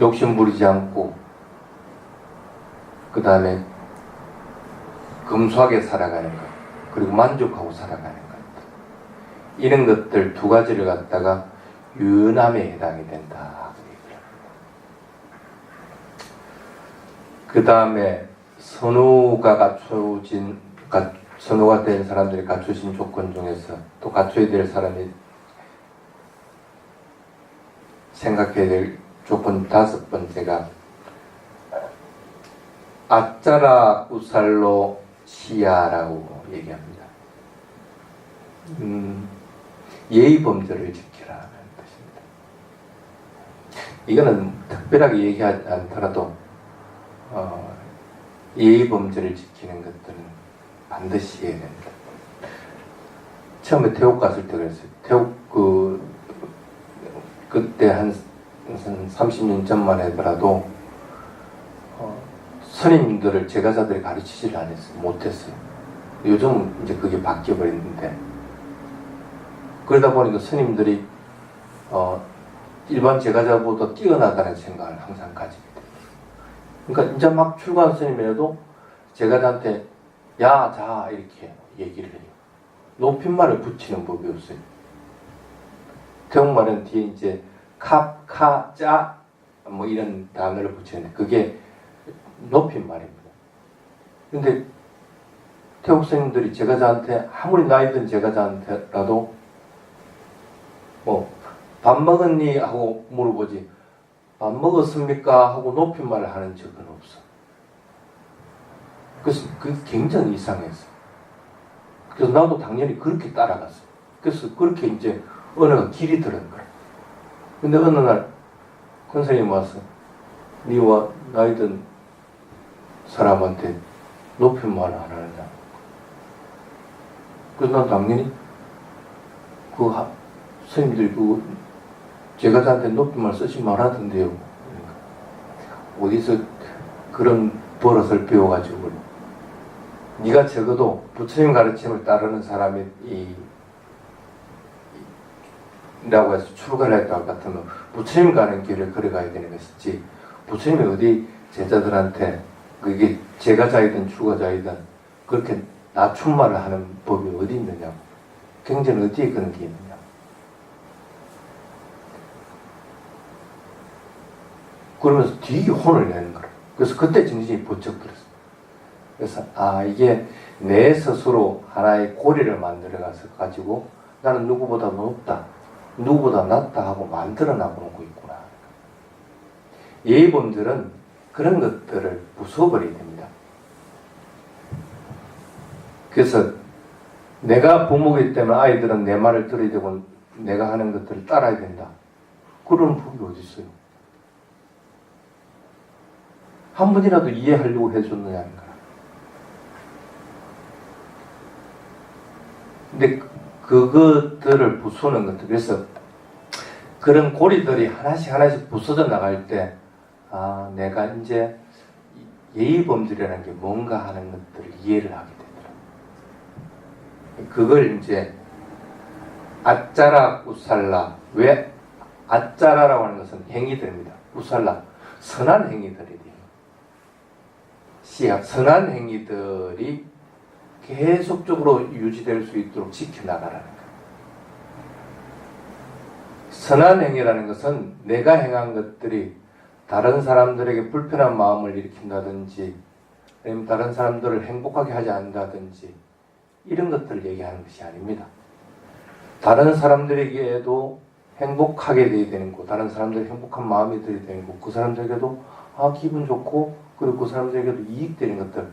욕심 부리지 않고, 그 다음에 검소하게 살아가는 것, 그리고 만족하고 살아가는 것. 이런 것들 두 가지를 갖다가 유연함에 해당이 된다. 그 다음에 선호가 된 사람들이 갖추신 조건 중에서 또 갖춰야 될 사람이 생각해야 될 조건 다섯 번째가 아짜라 우살로 시야라고 얘기합니다. 예의 범절을 지키라는 뜻입니다. 이거는 특별하게 얘기하지 않더라도 예의 범절을 지키는 것들은 반드시 해야 됩니다. 처음에 태국 갔을 때 그랬어요. 태국 그때 한 30년 전만 하더라도 스님들을 제가자들이 가르치질 않았어요. 못했어요. 요즘은 이제 그게 바뀌어버렸는데, 그러다 보니까 스님들이 일반 제가자보다 뛰어나다는 생각을 항상 가지게 돼요. 그러니까 이제 막 출가한 스님이라도 제가자한테 야, 자 이렇게 얘기를 해요. 높임말을 붙이는 법이 없어요. 태국말은 뒤에 이제 캅, 카, 짜 뭐 이런 단어를 붙이는데 그게 높임말입니다. 근데 태국생들이 제가자한테 아무리 나이 든 제가자한테라도 뭐 밥 먹었니? 하고 물어보지 밥 먹었습니까? 하고 높임말을 하는 적은 없어. 그래서 그게 굉장히 이상했어. 그래서 나도 당연히 그렇게 따라갔어. 그래서 그렇게 이제 언어가 길이 들은 거야. 근데 어느 날 큰 선생님이 와서 니와 나이 든 사람한테 높임말을 안 하느냐. 그래서 난 당연히 선생님들이 제가 저한테 높임말 쓰지 말하던데요. 그러니까 어디서 그런 버릇을 배워가지고 네가 적어도 부처님 가르침을 따르는 사람이 라고 해서 출가를 했다고 같으면 부처님 가는 길을 걸어가야 되는 것이지 부처님이 어디 제자들한테 그게 제가자이든 출가자이든 그렇게 낮춤말을 하는 법이 어디 있느냐고. 경전 어디에 그런 게 있느냐. 그러면서 되게 혼을 내는 거라. 그래서 그때 정신이 번쩍 들었어. 그래서 이게 내 스스로 하나의 고리를 만들어가서 가지고 나는 누구보다 높다, 누구보다 낫다 하고 만들어 나가고 있구나. 예의범들은 그런 것들을 부숴버려야 됩니다. 그래서 내가 부모이기 때문에 아이들은 내 말을 들어야 되고 내가 하는 것들을 따라야 된다. 그런 법이 어디 있어요? 한 번이라도 이해하려고 해줬느냐는 거야. 근데 그것들을 부수는 것들. 그래서 그런 고리들이 하나씩 부서져 나갈 때 내가 이제 예의범들이라는 게 뭔가 하는 것들을 이해를 하게 되더라고요. 그걸 이제 아짜라 우살라. 왜 아짜라라고 하는 것은 행위들입니다. 우살라. 선한 행위들이 돼요. 선한 행위들이 계속적으로 유지될 수 있도록 지켜나가라는 거예요. 선한 행위라는 것은 내가 행한 것들이 다른 사람들에게 불편한 마음을 일으킨다든지 아니면 다른 사람들을 행복하게 하지 않는다든지 이런 것들을 얘기하는 것이 아닙니다. 다른 사람들에게도 행복하게 되어야 되는 거, 다른 사람들이 행복한 마음이 들어야 되는 거, 그 사람들에게도 기분 좋고 그리고 그 사람들에게도 이익되는 것들,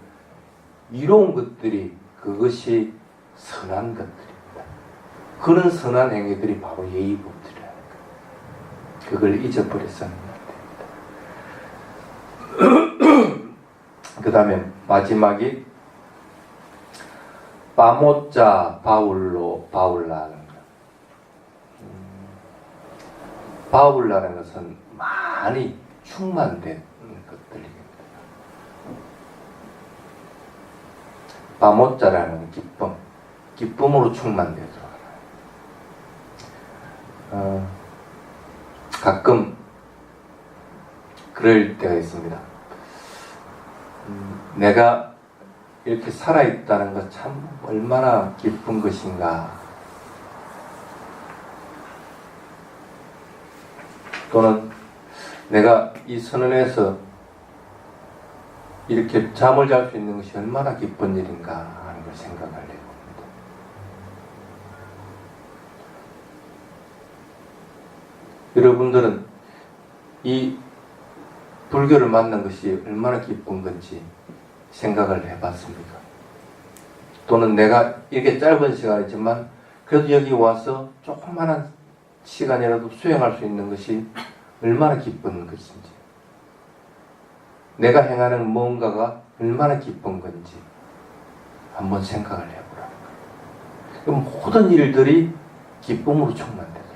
이로운 것들이 그것이 선한 것들입니다. 그런 선한 행위들이 바로 예의범들이라는 거예요. 그걸 잊어버렸어는 안 됩니다. 그 다음에 마지막이 바모자 바울로 바울라는 거. 바울라는 것은 많이 충만된 것들입니다. 바모자라는 기쁨으로 충만되도록 하나요. 가끔 그럴 때가 있습니다. 내가 이렇게 살아있다는 것 참 얼마나 기쁜 것인가. 또는 내가 이 선언에서 이렇게 잠을 잘 수 있는 것이 얼마나 기쁜 일인가 하는 걸 생각하려고 합니다. 여러분들은 이 불교를 만난 것이 얼마나 기쁜 건지 생각을 해봤습니까? 또는 내가 이렇게 짧은 시간이지만 그래도 여기 와서 조그만한 시간이라도 수행할 수 있는 것이 얼마나 기쁜 것인지, 내가 행하는 뭔가가 얼마나 기쁜 건지 한번 생각을 해보라는 거예요. 그럼 모든 일들이 기쁨으로 충만되도록.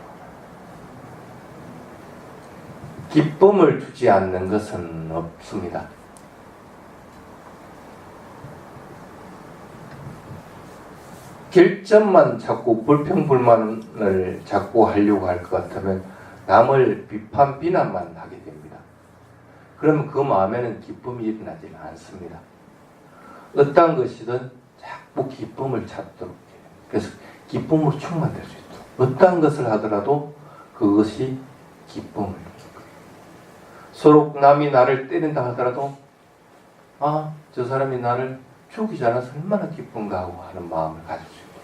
기쁨을 주지 않는 것은 없습니다. 결점만 자꾸 불평불만을 자꾸 하려고 할 것 같으면 남을 비판, 비난만 하게 됩니다. 그러면 그 마음에는 기쁨이 일어나지 않습니다. 어떤 것이든 자꾸 기쁨을 찾도록 해요. 그래서 기쁨으로 충만될 수 있도록. 어떤 것을 하더라도 그것이 기쁨을 줄 거예요. 서로 남이 나를 때린다 하더라도 저 사람이 나를 죽기 전에서 얼마나 기쁜가 하고 하는 마음을 가질 수 있고,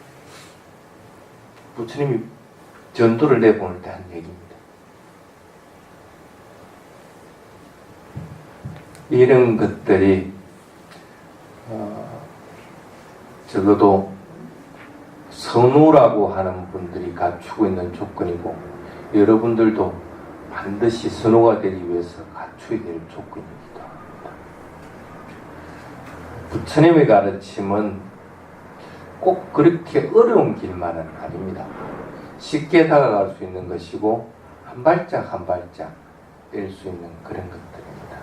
부처님이 전도를 내보낼 때 한 얘기입니다. 이런 것들이 적어도 선우라고 하는 분들이 갖추고 있는 조건이고, 여러분들도 반드시 선우가 되기 위해서 갖추어야 될 조건이기도 합니다. 부처님의 가르침은 꼭 그렇게 어려운 길만은 아닙니다. 쉽게 다가갈 수 있는 것이고, 한 발짝 한 발짝 뗄 수 있는 그런 것들입니다.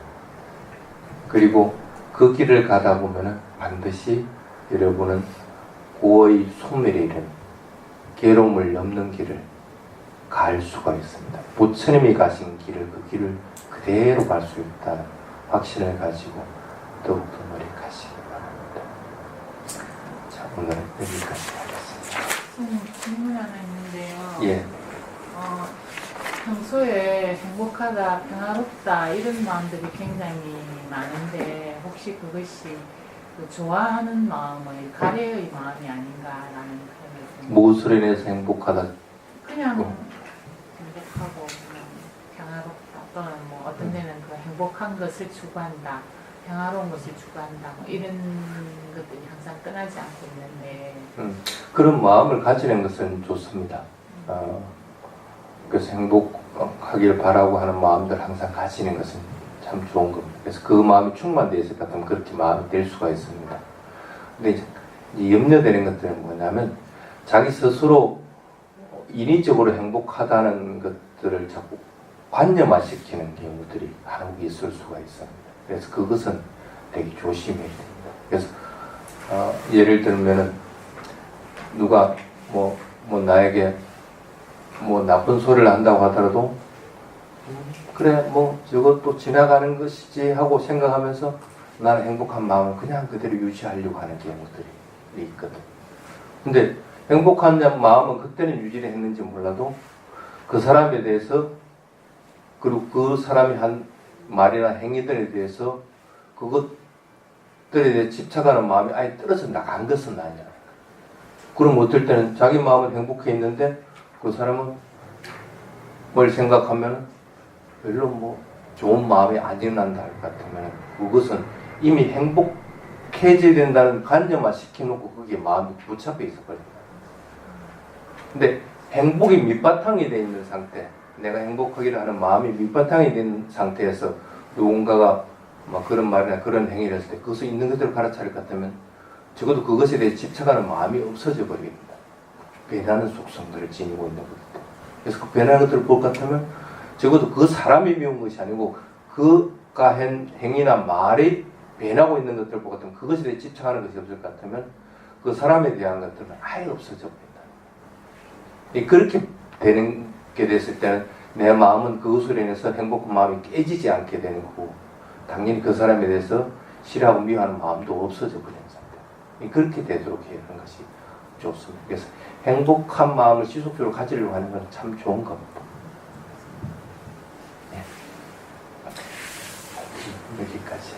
그리고 그 길을 가다 보면은 반드시 여러분은 고의 소멸에 이른 괴로움을 넘는 길을 갈 수가 있습니다. 부처님이 가신 길을, 그 길을 그대로 갈 수 있다는 확신을 가지고 더욱더 노력하시기 바랍니다. 자, 오늘은 여기까지 하겠습니다. 질문 하나 있는데요. 예. 평소에 행복하다, 평화롭다 이런 마음들이 굉장히 많은데 혹시 그것이 그 좋아하는 마음의 가래의 마음이 아닌가라는 생각이 듭니다. 무엇을 인해서 행복하다? 그냥 행복하고 그냥 평화롭다 또는 뭐 어떤 데는 그 행복한 것을 추구한다, 평화로운 것을 추구한다 뭐 이런 것들이 항상 떠나지 않고 있는데 그런 마음을 가지는 것은 좋습니다. 그래서 행복하기를 바라고 하는 마음들 항상 가지는 것은 참 좋은 겁니다. 그래서 그 마음이 충만되어 있을 것 같으면 그렇게 마음이 될 수가 있습니다. 근데 이제 염려되는 것들은 뭐냐면, 자기 스스로 인위적으로 행복하다는 것들을 자꾸 관념화시키는 경우들이 한국에 있을 수가 있습니다. 그래서 그것은 되게 조심해야 됩니다. 그래서 예를 들면은 누가 뭐 나에게 뭐 나쁜 소리를 한다고 하더라도 그래 뭐 저것도 지나가는 것이지 하고 생각하면서 나는 행복한 마음을 그냥 그대로 유지하려고 하는 경우들이 있거든. 근데 행복한 마음은 그때는 유지를 했는지 몰라도 그 사람에 대해서, 그리고 그 사람이 한 말이나 행위들에 대해서 그것들에 대해 집착하는 마음이 아예 떨어져 나간 것은 아니야. 그럼 어떨 때는 자기 마음은 행복해 있는데 그 사람은 뭘 생각하면 별로 뭐 좋은 마음이 안 일어난다 할 것 같으면 그것은 이미 행복해져야 된다는 관념만 시켜놓고 그게 마음이 붙잡혀 있어버립니다. 근데 행복이 밑바탕이 되어 있는 상태, 내가 행복하기를 하는 마음이 밑바탕이 된 상태에서 누군가가 막 그런 말이나 그런 행위를 했을 때 그것을 있는 그대로 갈아차릴 것 같으면 적어도 그것에 대해 집착하는 마음이 없어져 버립니다. 변하는 속성들을 지니고 있는 거기 때문에. 그래서 그 변하는 것들을 볼 것 같으면 적어도 그 사람이 미운 것이 아니고 그가 한 행위나 말이 변하고 있는 것들을 볼 것 같으면 그것에 대해 집착하는 것이 없을 것 같으면 그 사람에 대한 것들은 아예 없어져 버린다. 그렇게 되는 게 됐을 때는 내 마음은 그것으로 인해서 행복한 마음이 깨지지 않게 되는 거고, 당연히 그 사람에 대해서 싫어하고 미워하는 마음도 없어져 버리는 상태. 그렇게 되도록 해야 하는 것이 좋습니다. 그래서 행복한 마음을 지속적으로 가지려고 하는 건 참 좋은 겁니다. 네. 여기까지.